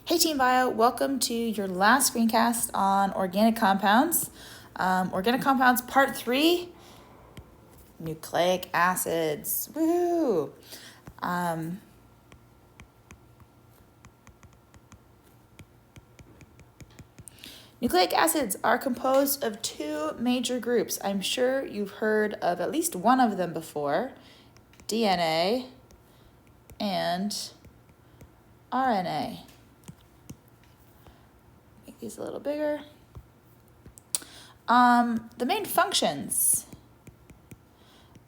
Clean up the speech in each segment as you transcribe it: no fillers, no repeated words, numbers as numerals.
Hey Team Bio, welcome to your last screencast on organic compounds. Organic compounds part 3, nucleic acids. Woohoo! Nucleic acids are composed of two major groups. I'm sure you've heard of at least one of them before, DNA and RNA. Make these a little bigger. The main functions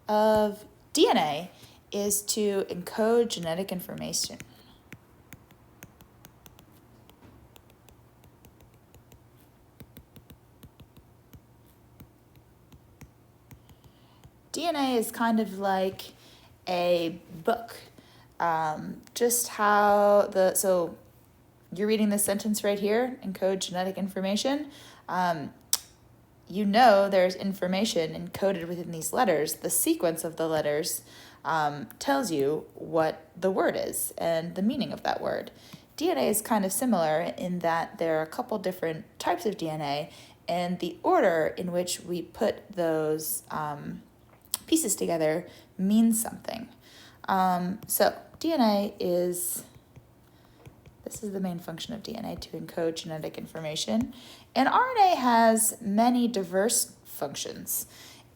of DNA is to encode genetic information. DNA is kind of like a book. So you're reading this sentence right here, encode genetic information. You know there's information encoded within these letters. The sequence of the letters tells you what the word is and the meaning of that word. DNA is kind of similar in that there are a couple different types of DNA, and the order in which we put those pieces together means something. So DNA is... This is the main function of DNA, to encode genetic information. And RNA has many diverse functions.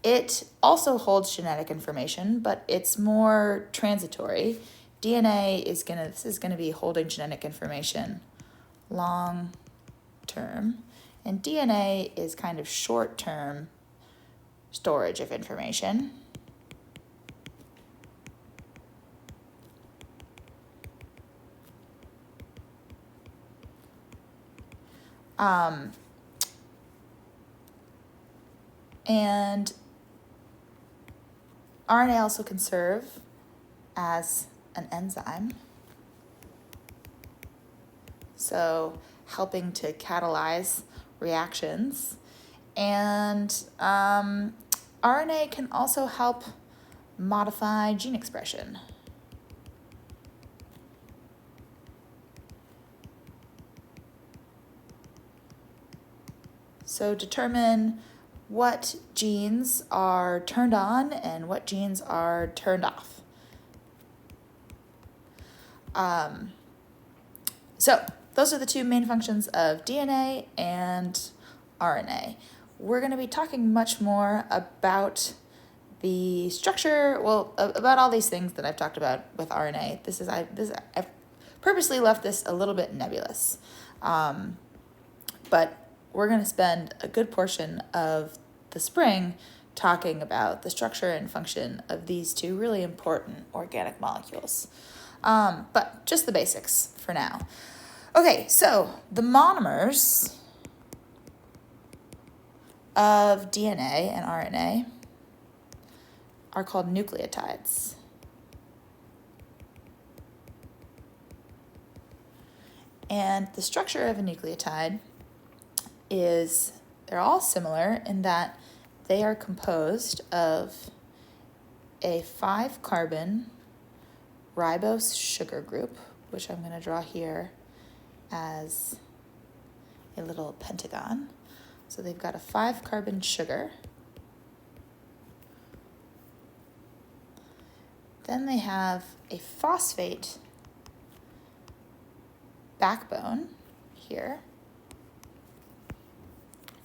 It also holds genetic information, but it's more transitory. This is gonna be holding genetic information long term. And DNA is kind of short term storage of information. And RNA also can serve as an enzyme, so helping to catalyze reactions. And RNA can also help modify gene expression. So determine what genes are turned on and what genes are turned off. So those are the two main functions of DNA and RNA. We're going to be talking much more about the structure, about all these things that I've talked about with RNA. I've purposely left this a little bit nebulous, but we're going to spend a good portion of the spring talking about the structure and function of these two really important organic molecules. But just the basics for now. Okay, so the monomers of DNA and RNA are called nucleotides. And the structure of a nucleotide they're all similar in that they are composed of a 5-carbon ribose sugar group, which I'm going to draw here as a little pentagon. So they've got a 5-carbon sugar. Then they have a phosphate backbone here.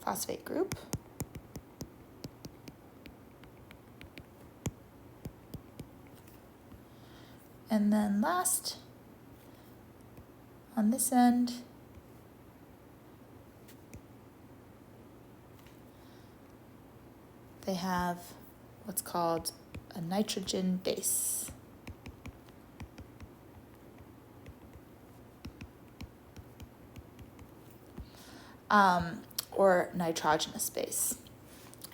Phosphate group. And then last, on this end, they have what's called a nitrogen base. Or nitrogenous base.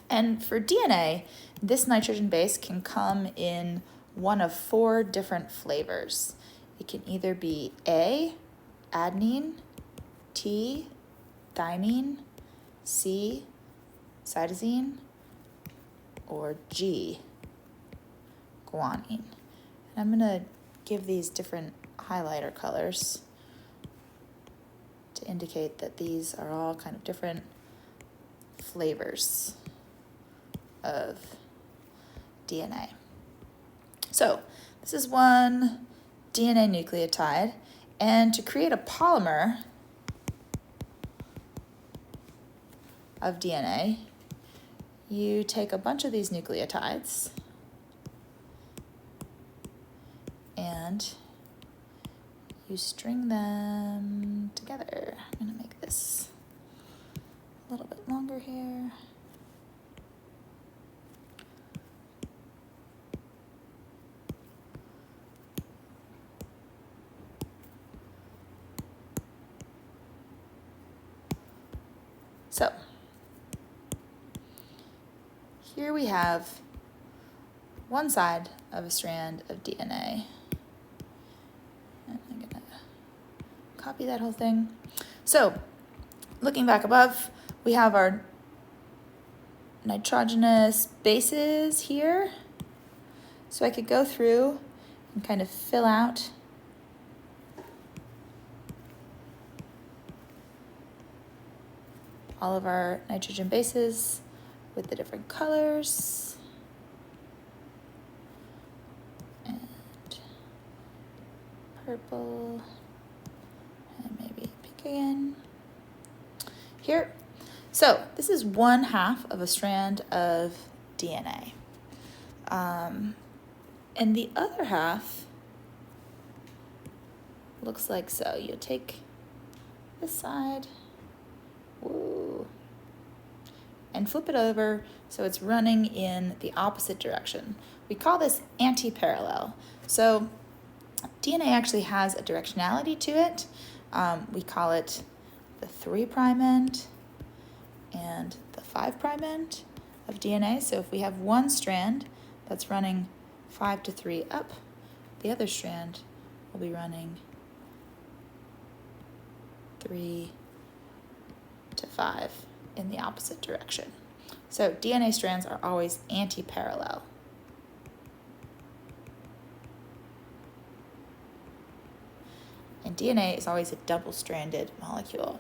And for DNA, this nitrogen base can come in one of 4 different flavors. It can either be A, adenine, T, thymine, C, cytosine, or G, guanine. And I'm going to give these different highlighter colors to indicate that these are all kind of different flavors of DNA. So this is one DNA nucleotide, and to create a polymer of DNA, you take a bunch of these nucleotides and you string them together. I'm going to make this a little bit longer here. So here we have one side of a strand of DNA. And I'm going to copy that whole thing. So looking back above, we have our nitrogenous bases here. So I could go through and kind of fill out all of our nitrogen bases with the different colors. And purple, and maybe pink again. Here. So this is 1/2 of a strand of DNA. And the other half looks like so. You take this side, woo, and flip it over so it's running in the opposite direction. We call this anti-parallel. So DNA actually has a directionality to it. We call it the 3' end and the 5' end of DNA. So if we have one strand that's running 5 to 3 up, the other strand will be running 3 to 5 in the opposite direction. So DNA strands are always anti-parallel. And DNA is always a double-stranded molecule.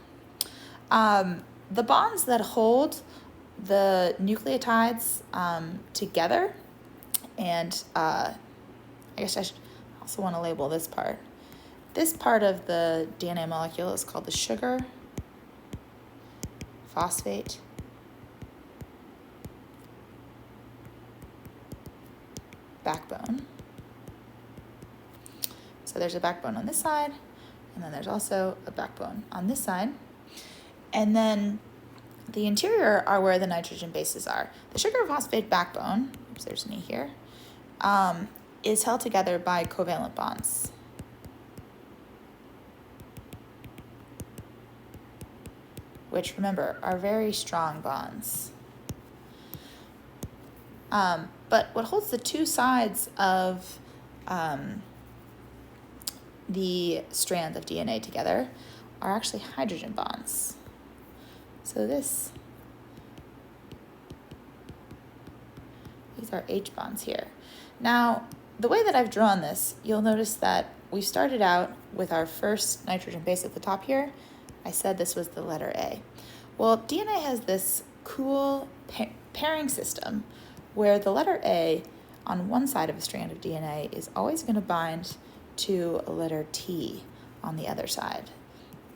The bonds that hold the nucleotides together, and I guess I should also want to label this part. This part of the DNA molecule is called the sugar phosphate backbone. So there's a backbone on this side, and then there's also a backbone on this side. And then the interior are where the nitrogen bases are. The sugar phosphate backbone, oops, there's an E here, is held together by covalent bonds. Which, remember, are very strong bonds. But what holds the two sides of the strand of DNA together are actually hydrogen bonds. So these are H bonds here. Now, the way that I've drawn this, you'll notice that we started out with our first nitrogen base at the top here. I said this was the letter A. Well, DNA has this cool pairing system where the letter A on one side of a strand of DNA is always going to bind to a letter T on the other side.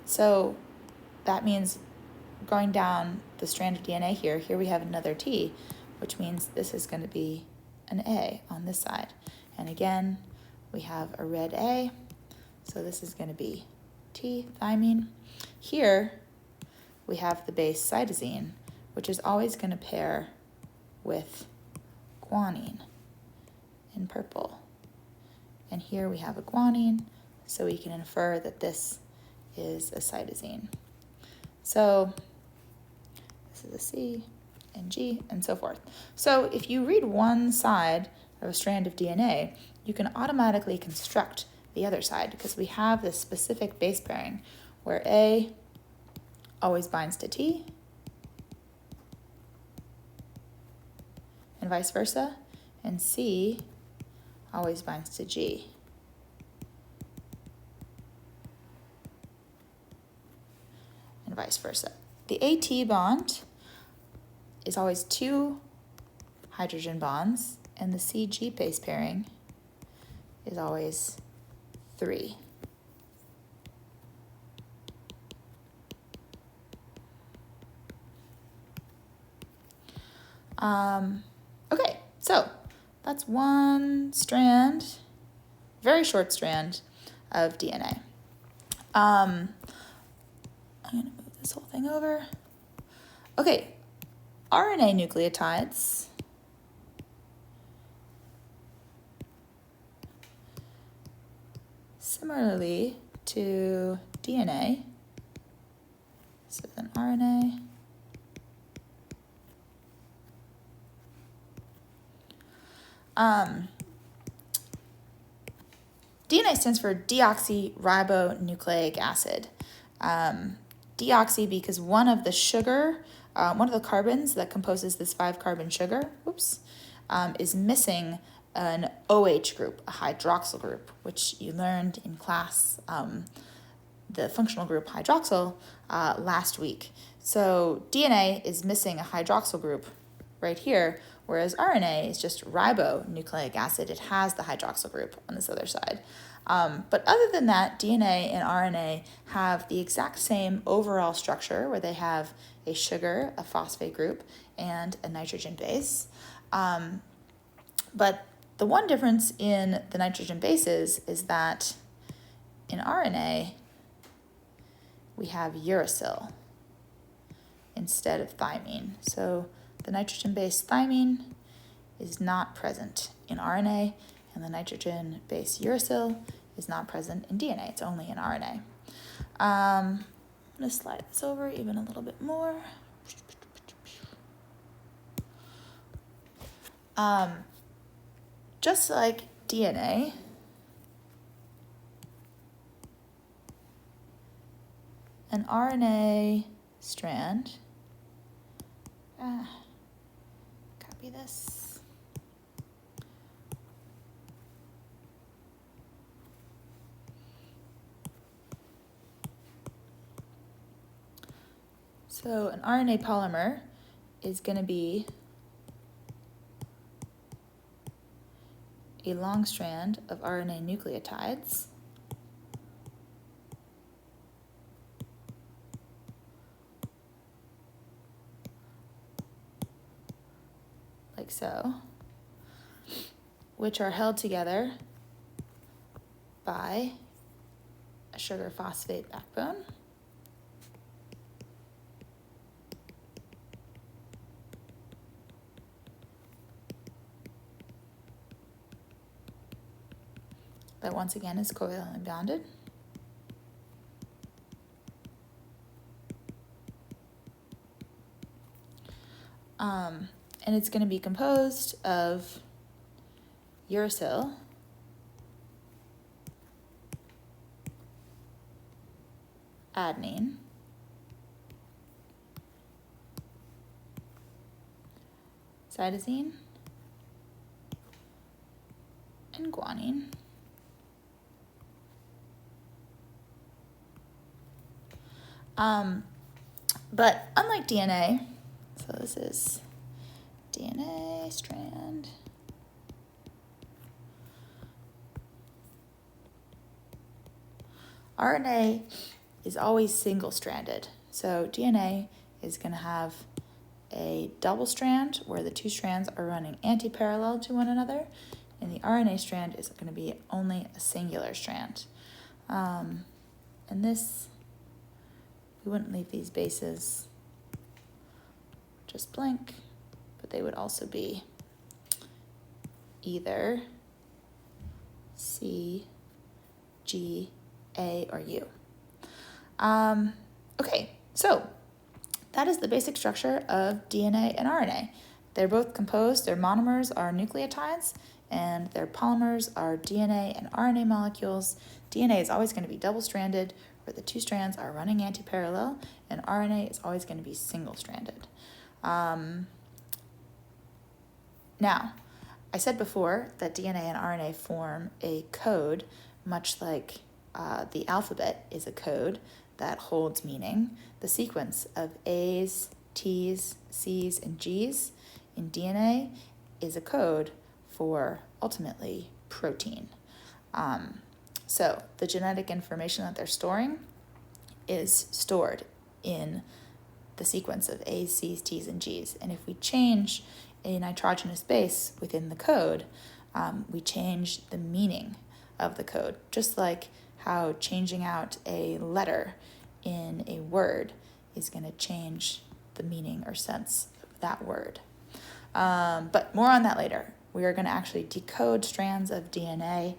So that means going down the strand of DNA here we have another T, which means this is going to be an A on this side. And again, we have a red A, so this is going to be T, thymine. Here, we have the base cytosine, which is always going to pair with guanine in purple. And here we have a guanine, so we can infer that this is a cytosine. So this is a C and G and so forth. So if you read one side of a strand of DNA, you can automatically construct the other side because we have this specific base pairing where A always binds to T and vice versa, and C always binds to G. vice versa. The AT bond is always 2 hydrogen bonds, and the CG base pairing is always 3. Okay, so that's one strand, very short strand of DNA. I'm going to move this whole thing over. Okay, RNA nucleotides similarly to DNA, so then RNA DNA stands for deoxyribonucleic acid. Deoxy because one of the carbons that composes this 5-carbon sugar, is missing an OH group, a hydroxyl group, which you learned in class, the functional group hydroxyl, last week. So DNA is missing a hydroxyl group right here, whereas RNA is just ribonucleic acid. It has the hydroxyl group on this other side. But other than that, DNA and RNA have the exact same overall structure where they have a sugar, a phosphate group, and a nitrogen base. But the one difference in the nitrogen bases is that in RNA, we have uracil instead of thymine. So the nitrogen base thymine is not present in RNA, and the nitrogen base uracil is not present in DNA. It's only in RNA. I'm going to slide this over even a little bit more. Just like DNA, an RNA strand, copy this, so an RNA polymer is going to be a long strand of RNA nucleotides like so, which are held together by a sugar phosphate backbone. That once again is covalently bonded. And it's going to be composed of uracil, adenine, cytosine, and guanine. But unlike DNA, so this is DNA strand, RNA is always single-stranded. So DNA is going to have a double strand where the 2 strands are running anti-parallel to one another, and the RNA strand is going to be only a singular strand. And this, we wouldn't leave these bases just blank, but they would also be either C, G, A, or U. Okay, so that is the basic structure of DNA and RNA. They're both composed, their monomers are nucleotides, and their polymers are DNA and RNA molecules. DNA is always going to be double-stranded, where the 2 strands are running anti-parallel, and RNA is always going to be single-stranded. Now, I said before that DNA and RNA form a code, much like the alphabet is a code that holds meaning. The sequence of A's, T's, C's, and G's in DNA is a code for, ultimately, protein. So the genetic information that they're storing is stored in the sequence of A's, C's, T's, and G's. And if we change a nitrogenous base within the code, we change the meaning of the code, just like how changing out a letter in a word is going to change the meaning or sense of that word. But more on that later. We are going to actually decode strands of DNA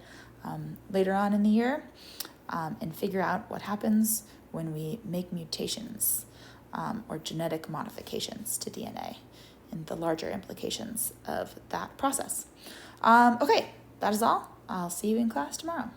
later on in the year and figure out what happens when we make mutations or genetic modifications to DNA and the larger implications of that process. Okay, that is all. I'll see you in class tomorrow.